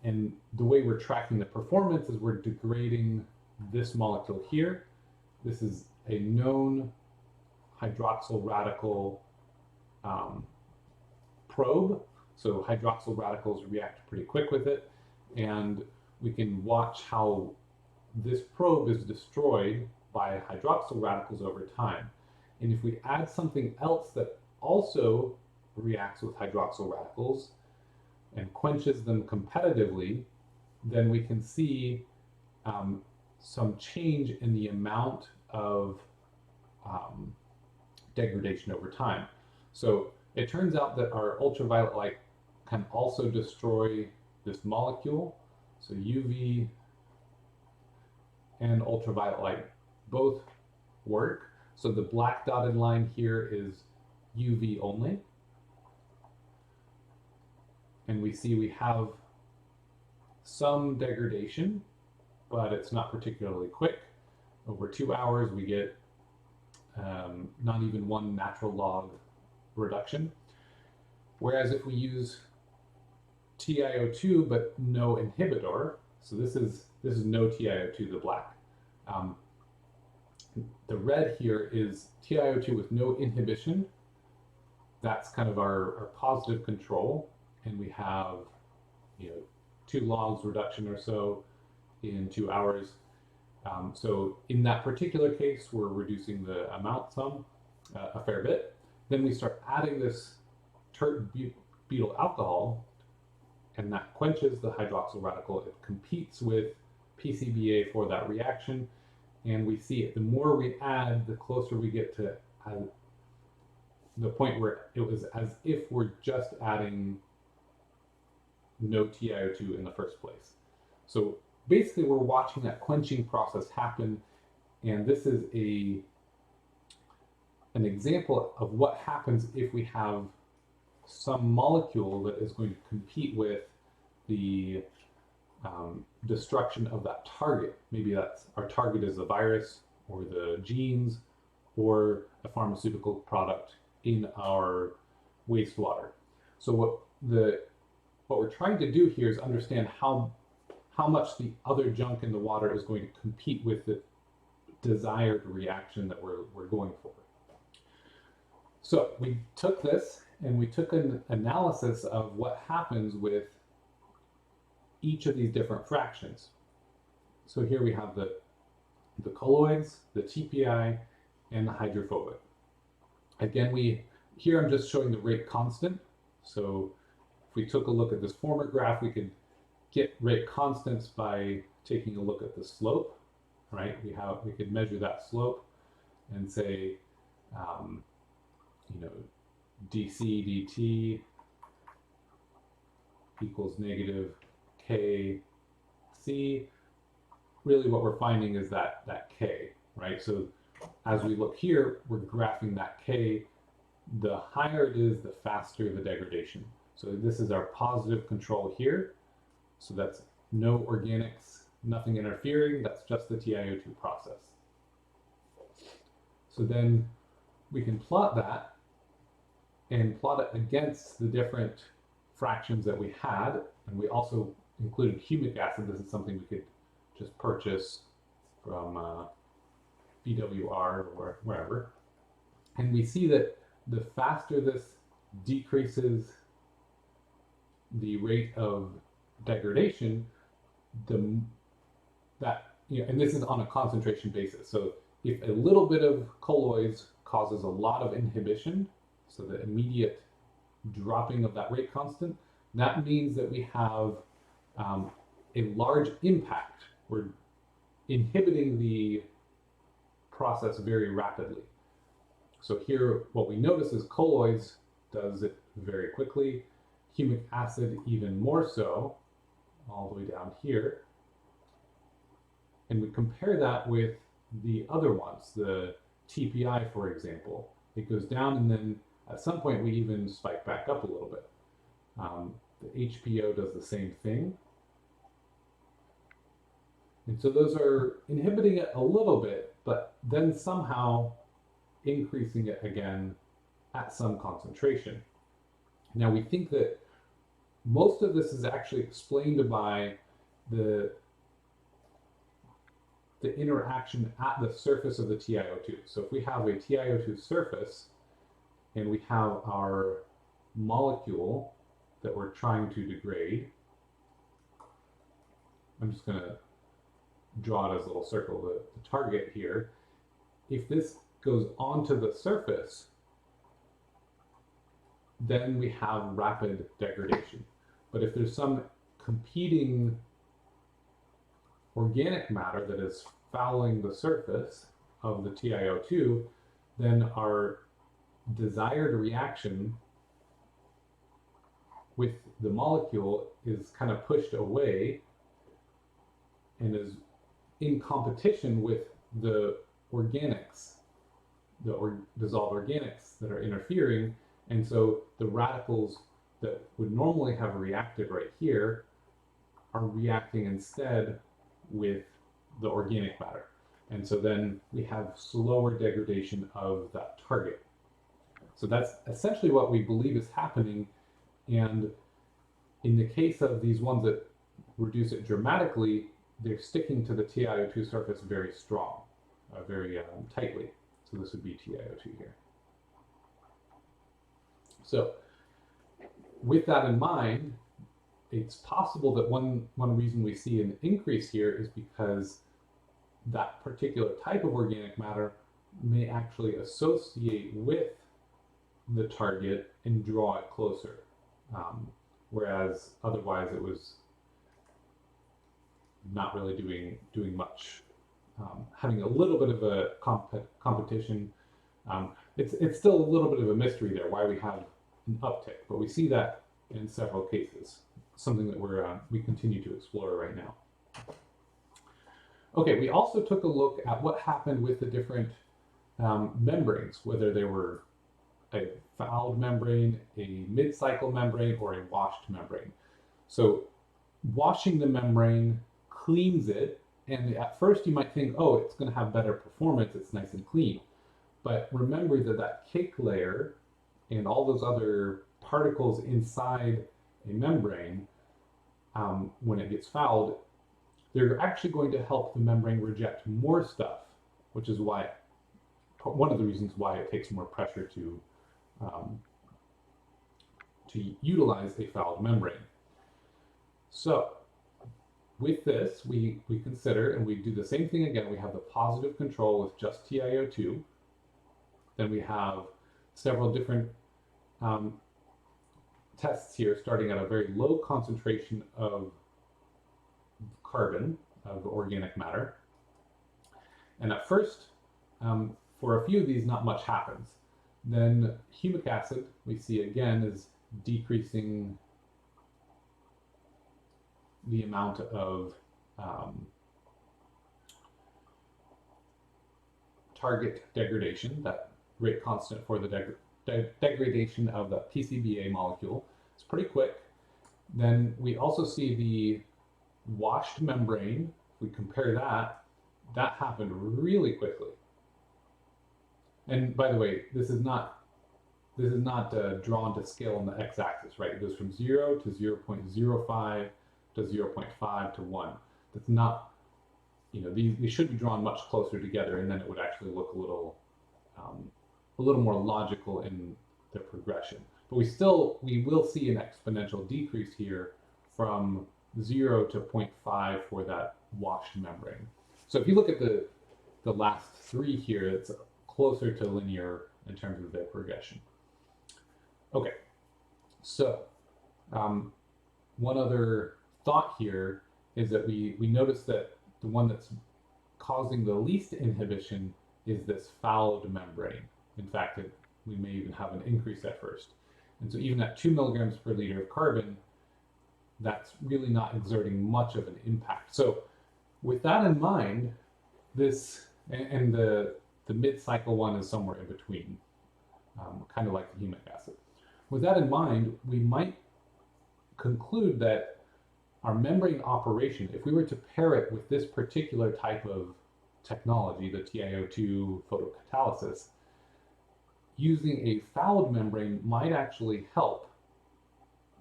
And the way we're tracking the performance is we're degrading this molecule here. This is a known hydroxyl radical probe. So hydroxyl radicals react pretty quick with it, and we can watch how this probe is destroyed by hydroxyl radicals over time. And if we add something else that also reacts with hydroxyl radicals and quenches them competitively, then we can see some change in the amount of degradation over time. So it turns out that our ultraviolet light can also destroy this molecule. So UV and ultraviolet light both work. So the black dotted line here is UV only. And we see we have some degradation, but it's not particularly quick. Over 2 hours, we get not even 1 natural log reduction. Whereas if we use TiO2 but no inhibitor, so this is no TiO2, the black. The red here is TiO2 with no inhibition. That's kind of our positive control, and we have 2 logs reduction or so in 2 hours. So in that particular case, we're reducing the amount some a fair bit. Then we start adding this tert butyl alcohol, and that quenches the hydroxyl radical. It competes with PCBA for that reaction, and we see it. The more we add, the closer we get to the point where it was as if we're just adding no TiO2 in the first place. So basically, we're watching that quenching process happen, and this is an example of what happens if we have some molecule that is going to compete with the destruction of that target. Maybe that's our target is the virus or the genes or a pharmaceutical product in our wastewater. So what we're trying to do here is understand how much the other junk in the water is going to compete with the desired reaction that we're going for. So we took this and we took an analysis of what happens with each of these different fractions. So here we have the colloids, the TPI, and the hydrophobic. Again, here I'm just showing the rate constant. So if we took a look at this former graph, we could get rate constants by taking a look at the slope, right? We could measure that slope and say, dc dt equals negative kc. Really what we're finding is that k, right? So as we look here, we're graphing that k. The higher it is, the faster the degradation. So this is our positive control here. So that's no organics, nothing interfering. That's just the TiO2 process. So then we can plot that and plot it against the different fractions that we had. And we also included humic acid. This is something we could just purchase from BWR or wherever. And we see that the faster this decreases the rate of degradation, and this is on a concentration basis. So if a little bit of colloids causes a lot of inhibition, so the immediate dropping of that rate constant, that means that we have a large impact. We're inhibiting the process very rapidly. So here, what we notice is colloids does it very quickly, humic acid even more so, all the way down here. And we compare that with the other ones, the TPI, for example. It goes down, and then at some point we even spike back up a little bit. The HPO does the same thing. And so those are inhibiting it a little bit, but then somehow increasing it again at some concentration. Now we think that most of this is actually explained by the interaction at the surface of the TiO2. So if we have a TiO2 surface and we have our molecule that we're trying to degrade, I'm just going to draw it as a little circle, the target here. If this goes onto the surface, then we have rapid degradation. But if there's some competing organic matter that is fouling the surface of the TiO2, then our desired reaction with the molecule is kind of pushed away and is in competition with the organics, dissolved organics that are interfering. And so the radicals that would normally have reacted right here are reacting instead with the organic matter. And so then we have slower degradation of that target. So that's essentially what we believe is happening. And in the case of these ones that reduce it dramatically, they're sticking to the TiO2 surface very strong, very tightly. So this would be TiO2 here. So with that in mind, it's possible that one reason we see an increase here is because that particular type of organic matter may actually associate with the target and draw it closer, whereas otherwise it was not really doing much. Having a little bit of a competition, it's still a little bit of a mystery there why we have an uptick, but we see that in several cases. Something that we continue to explore right now. Okay, we also took a look at what happened with the different membranes, whether they were a fouled membrane, a mid-cycle membrane, or a washed membrane. So washing the membrane cleans it, and at first you might think, oh, it's going to have better performance, it's nice and clean. But remember that cake layer and all those other particles inside a membrane, when it gets fouled, they're actually going to help the membrane reject more stuff, which is why one of the reasons why it takes more pressure to utilize a fouled membrane. So with this, we consider, and we do the same thing again. We have the positive control with just TiO2. Then we have several different tests here, starting at a very low concentration of carbon, of organic matter. And at first, for a few of these, not much happens. Then humic acid, we see again, is decreasing the amount of target degradation, that rate constant for the degradation of the PCBA molecule. It's pretty quick. Then we also see the washed membrane. If we compare that happened really quickly. And by the way, this is not drawn to scale on the x-axis, right? It goes from 0 to 0.05 to 0.5 to 1. That's not, these should be drawn much closer together, and then it would actually look a little more logical in their progression. But we will see an exponential decrease here from 0 to 0.5 for that washed membrane. So if you look at the last three here, it's closer to linear in terms of their progression. Okay, so one other thought here is that we notice that the one that's causing the least inhibition is this fouled membrane. In fact, we may even have an increase at first. And so even at 2 milligrams per liter of carbon, that's really not exerting much of an impact. So with that in mind, this, and the mid-cycle one is somewhere in between, kind of like the humic acid. With that in mind, we might conclude that our membrane operation, if we were to pair it with this particular type of technology, the TiO2 photocatalysis, using a fouled membrane might actually help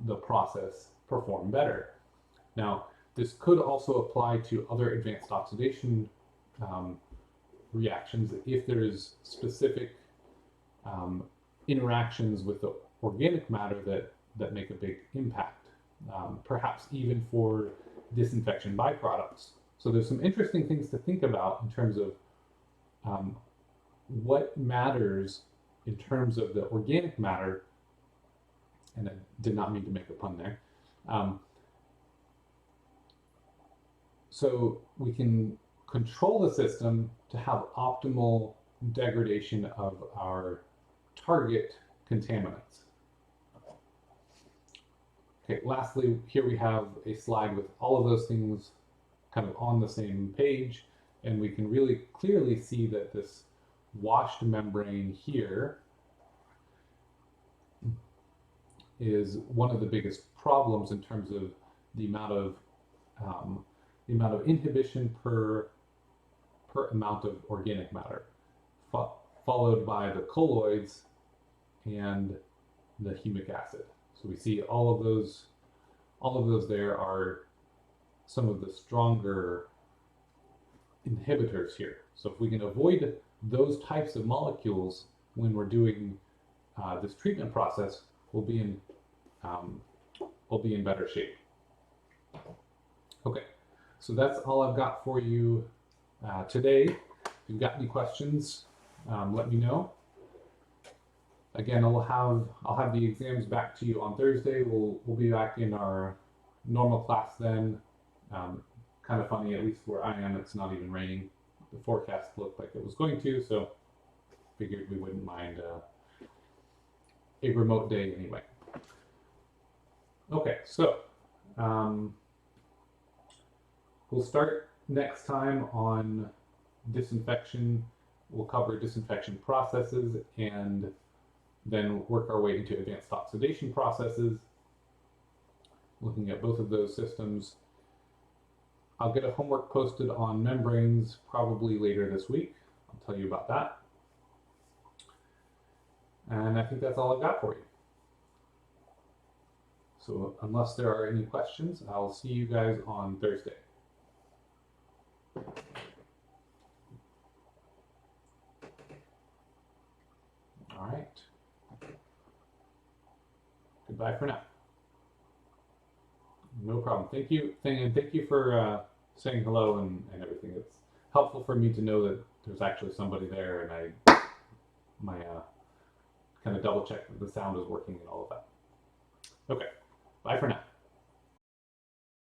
the process perform better. Now, this could also apply to other advanced oxidation reactions if there's specific interactions with the organic matter that make a big impact, perhaps even for disinfection byproducts. So there's some interesting things to think about in terms of what matters in terms of the organic matter, and I did not mean to make a pun there. So we can control the system to have optimal degradation of our target contaminants. Okay, lastly, here we have a slide with all of those things kind of on the same page, and we can really clearly see that this washed membrane here is one of the biggest problems in terms of the amount of the amount of inhibition per amount of organic matter, followed by the colloids and the humic acid. So we see all of those there are some of the stronger inhibitors here. So if we can avoid those types of molecules when we're doing this treatment process, we'll be in better shape. Okay, so that's all I've got for you today. If you've got any questions, let me know. Again, I'll have the exams back to you on Thursday. We'll be back in our normal class then. Kind of funny, at least where I am, it's not even raining. The forecast looked like it was going to, so figured we wouldn't mind a remote day anyway. Okay, so we'll start next time on disinfection. We'll cover disinfection processes and then work our way into advanced oxidation processes, looking at both of those systems. I'll get a homework posted on membranes probably later this week. I'll tell you about that. And I think that's all I've got for you. So unless there are any questions, I'll see you guys on Thursday. All right. Goodbye for now. No problem. Thank you, and thank you for saying hello and everything. It's helpful for me to know that there's actually somebody there, and I kind of double check that the sound is working and all of that. Okay, bye for now.